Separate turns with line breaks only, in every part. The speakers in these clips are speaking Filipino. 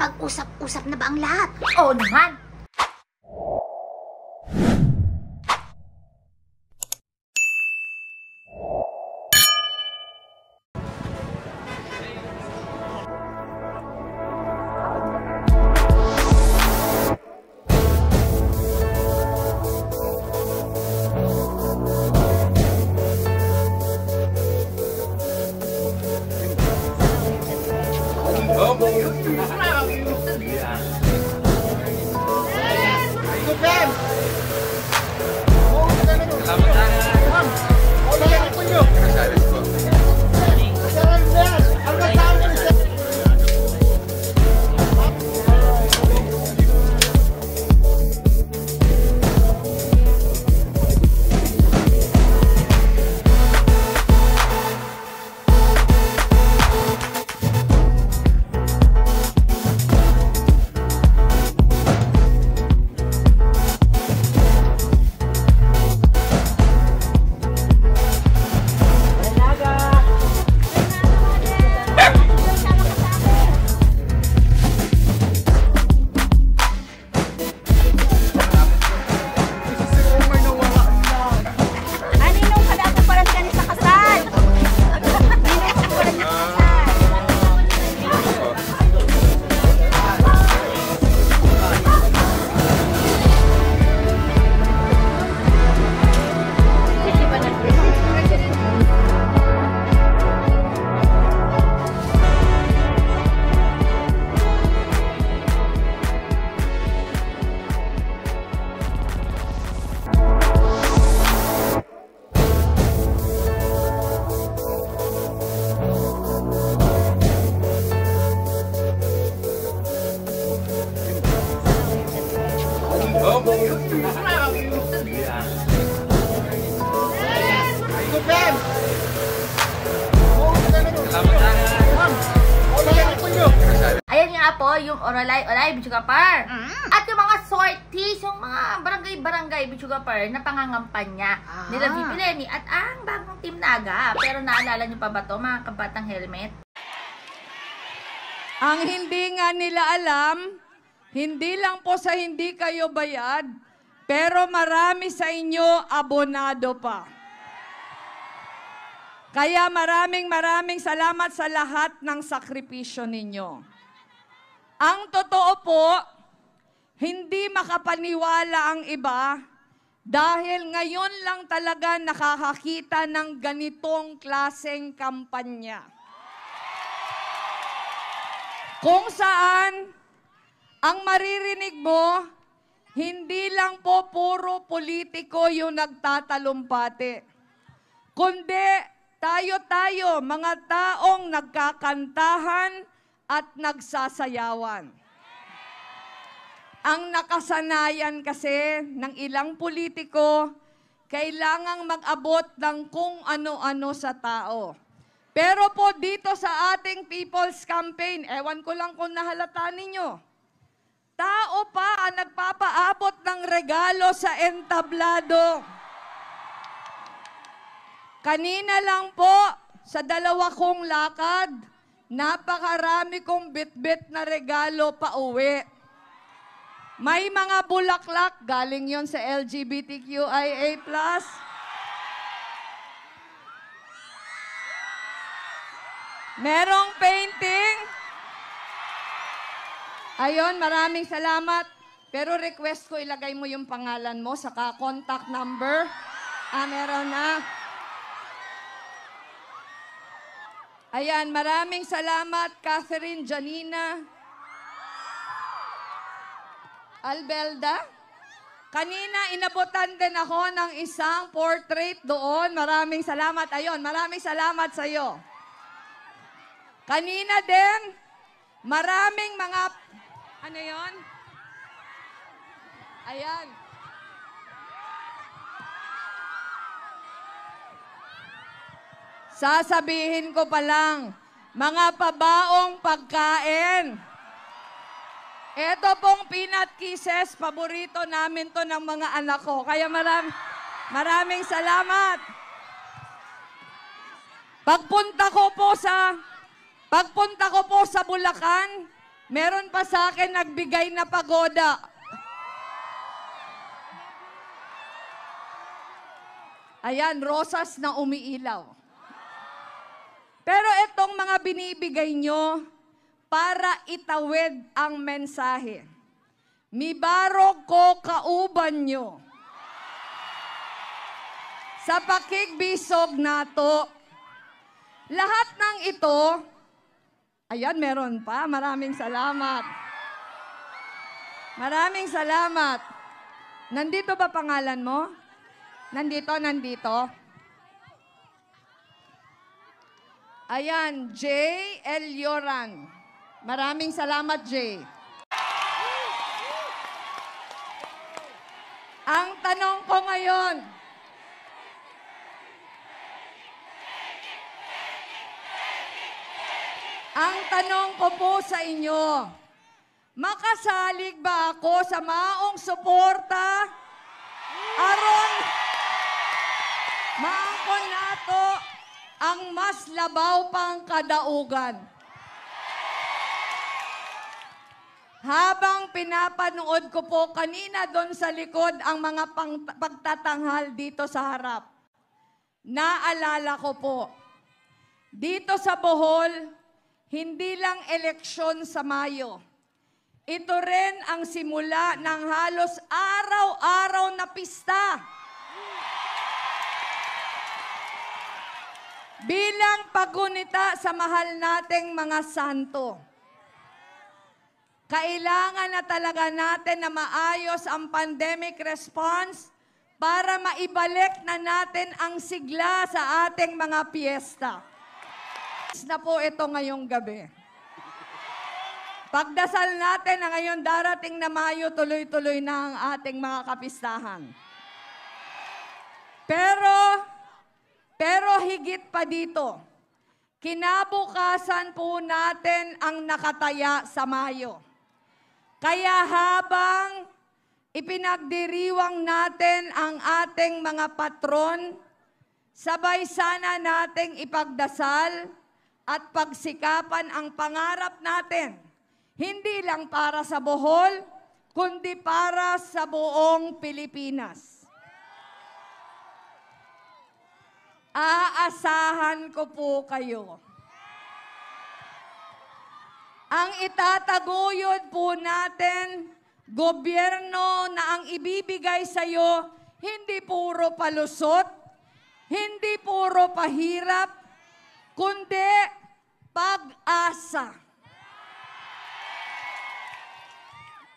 Nakapag-usap-usap na ba ang lahat?
Oo naman! Ayan nga po, yung Oralay Bichugapar. At yung mga sorties, yung mga barangay Bichugapar na pangangampanya nila VP Leni at ang bagong Team Naga. Pero naalala niyo pa ba to, mga kabatang helmet?
Ang hindi nga nila alam, hindi lang po sa hindi kayo bayad, pero marami sa inyo abonado pa. Kaya maraming salamat sa lahat ng sakripisyo ninyo. Ang totoo po, hindi makapaniwala ang iba dahil ngayon lang talaga nakakakita ng ganitong klaseng kampanya. Kung saan, ang maririnig mo, hindi lang po puro politiko yung nagtatalumpati, kundi tayo-tayo, mga taong nagkakantahan at nagsasayawan. Ang nakasanayan kasi ng ilang politiko, kailangang mag-abot ng kung ano-ano sa tao. Pero po dito sa ating People's Campaign, ewan ko lang kung nahalata ninyo, tao pa ang nagpapaabot ng regalo sa entablado. Kanina lang po, sa 2 kong lakad, napakarami kong bit-bit na regalo pa uwi. May mga bulaklak, galing yon sa LGBTQIA+. Merong painting. Ayon, maraming salamat. Pero request ko ilagay mo yung pangalan mo, saka contact number. Meron na. Ayan, maraming salamat, Catherine Janina Albelda. Kanina, inabutan din ako ng isang portrait doon. Maraming salamat. Ayon, maraming salamat sa iyo. Kanina din, maraming mga... Ano yon? Ayan. Sasabihin ko pa lang, mga pabaong pagkain. Ito pong peanut kisses, paborito namin to ng mga anak ko. Kaya maraming salamat. Pagpunta ko po sa Bulacan, Meron pa sa akin nagbigay na pagoda. Ayan, rosas na umiilaw. Pero itong mga binibigay nyo para itawid ang mensahe. Mibarog ko kauban nyo. Sa pakigbisog nato, lahat ng ito, ayan, meron pa. Maraming salamat. Maraming salamat. Nandito ba pangalan mo? Nandito. Ayan, J. Elioran. Maraming salamat, J. Ang tanong ko ngayon, po sa inyo, makasalig ba ako sa maong suporta? Aron, maangkon nato ang mas labaw pang kadaugan. Habang pinapanood ko po kanina doon sa likod ang mga pagtatanghal dito sa harap, naalala ko po, dito sa Bohol, hindi lang eleksyon sa Mayo. Ito rin ang simula ng halos araw-araw na pista. Bilang paggunita sa mahal nating mga santo. Kailangan na talaga natin na maayos ang pandemic response para maibalik na natin ang sigla sa ating mga piyesta. Na po ito ngayong gabi. Pagdasal natin na ngayon darating na Mayo, tuloy-tuloy na ang ating mga kapistahan. Pero higit pa dito, kinabukasan po natin ang nakataya sa Mayo. Kaya habang ipinagdiriwang natin ang ating mga patron, sabay sana nating ipagdasal at pagsikapan ang pangarap natin, hindi lang para sa Bohol, kundi para sa buong Pilipinas. Aasahan ko po kayo. Ang itataguyod po natin, gobyerno na ang ibibigay sa iyo, hindi puro palusot, hindi puro pahirap, kundi pag-asa.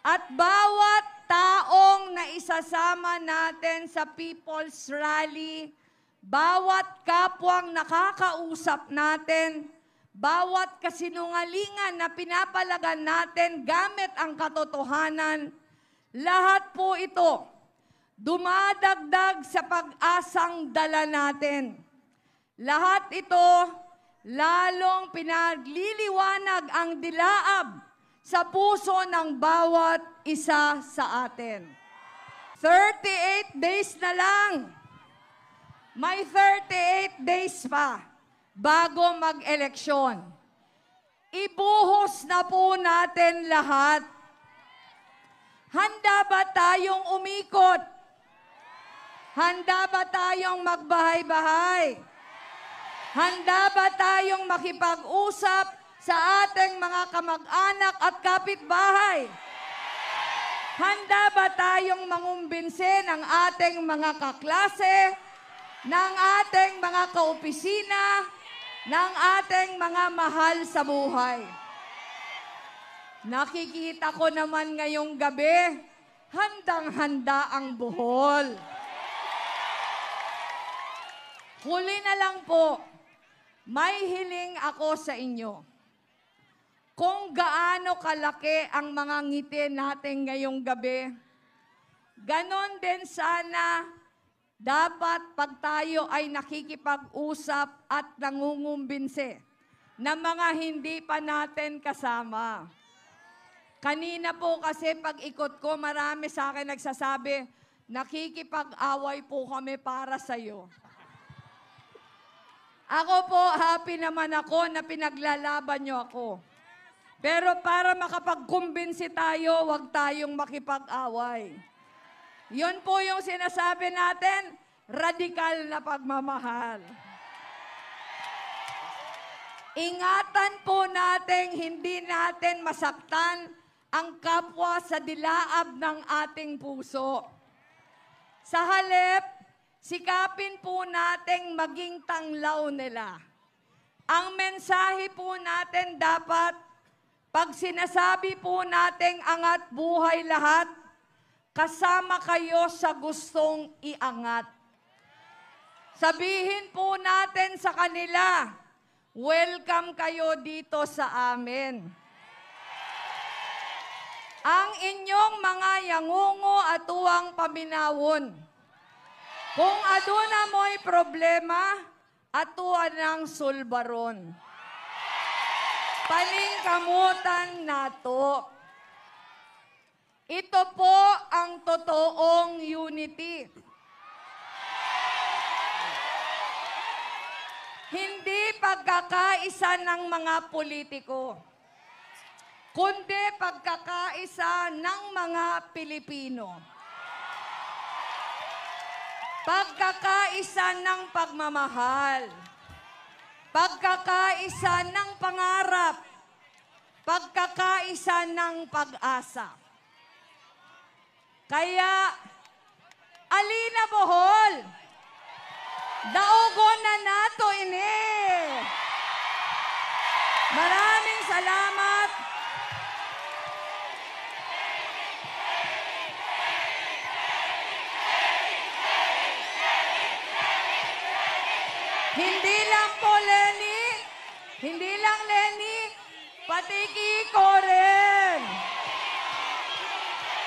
At bawat taong naisasama natin sa People's Rally, bawat kapwang nakakausap natin, bawat kasinungalingan na pinapalagan natin gamit ang katotohanan, lahat po ito dumadagdag sa pag-asang dala natin. Lahat ito lalong pinagliliwanag ang dilaab sa puso ng bawat isa sa atin. 38 days na lang. May 38 days pa bago mag-eleksyon. Ibuhos na po natin lahat. Handa ba tayong umikot? Handa ba tayong magbahay-bahay? Handa ba tayong makipag-usap sa ating mga kamag-anak at kapitbahay? Handa ba tayong mangumbinse ng ating mga kaklase, ng ating mga kaopisina, ng ating mga mahal sa buhay? Nakikita ko naman ngayong gabi, handang-handa ang Bohol. Huli na lang po, may hiling ako sa inyo. Kung gaano kalaki ang mga ngiti natin ngayong gabi, ganon din sana dapat pag tayo ay nakikipag-usap at nangungumbinse ng mga hindi pa natin kasama. Kanina po kasi pag ikot ko, marami sa akin nagsasabi, nakikipag-away po kami para sa'yo. Ako po, happy naman ako na pinaglalaban niyo ako. Pero para makapagkumbinsi tayo, huwag tayong makipag-away. Yun po yung sinasabi natin, radikal na pagmamahal. Ingatan po natin, hindi natin masaktan ang kapwa sa dilaab ng ating puso. Sa halip, sikapin po nating maging tanglaw nila. Ang mensahe po natin dapat, pag sinasabi po nating angat buhay lahat, kasama kayo sa gustong iangat. Sabihin po natin sa kanila, welcome kayo dito sa amin. Ang inyong mga yangungo at tuwang paminawon. Kung aduna mo'y problema, atuan ng sulbaron. Paningkamutan nato. Ito po ang totoong unity. Hindi pagkakaisa ng mga politiko, kundi pagkakaisa ng mga Pilipino. Pagkakaisa ng pagmamahal. Pagkakaisa ng pangarap. Pagkakaisa ng pag-asa. Kaya, alina Bohol, daugon na nato ini. Maraming salamat. Hindi lang po Lenny, hindi lang Lenny, pati Kiko rin.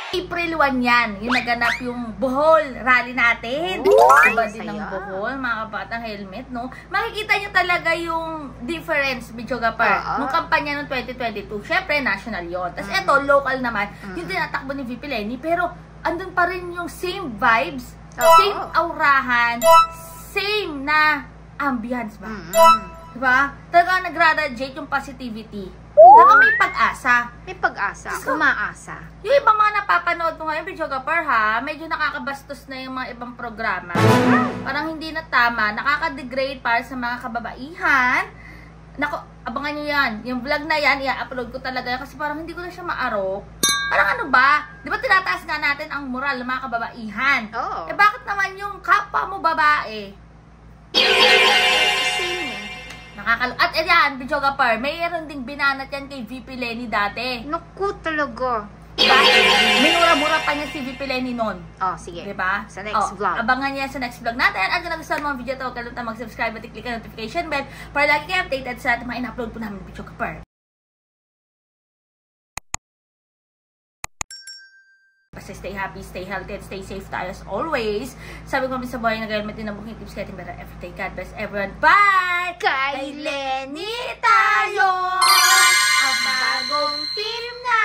April 1 yan, yung naganap yung Bohol rally natin. Diba din ng Bohol, mga kabatang helmet, no? Makikita nyo talaga yung difference, Bichogapar, nung kampanya noong 2022. Siyempre, national yon. Tapos eto, local naman, yung tinatakbo ni VP Lenny, pero andun pa rin yung same vibes, same aurahan, same na ambience ba? Diba? Talaga nag-radiate yung positivity. Talaga may pag-asa.
May pag-asa.
So,
umaasa.
Yung ibang mga napapanood mo ngayon, Bichogapar ha, medyo nakakabastos na yung mga ibang programa. Parang hindi na tama. Nakaka-degrade para sa mga kababaihan. Naku, abangan nyo yan. Yung vlog na yan, i-upload ko talaga yan kasi parang hindi ko na siya maarok. Parang ano ba? Di ba tinataas nga natin ang moral ng mga kababaihan?
Oo.
Eh bakit naman yung kapwa mo babae? At yan, Bichogapar, mayroon ding binanat yan kay VP Lenny dati.
Naku talaga.
Minura-mura pa niya si VP Lenny noon.
Oh, sige.
Diba?
Sa next vlog.
Abangan niya sa next vlog natin. At kung nagustuhan mo ang video ito, huwag kalimutan mag-subscribe at i-click ang notification bell para lagi kayo updated sa mga in-upload po namin Bichogapar. Basta stay happy, stay healthy, and stay safe tayo as always. Sabi ko kami sa buhay na gawin natin ang booking tips getting better every day. God bless everyone. Bye!
Kay
Lenny tayo! Ang bagong team na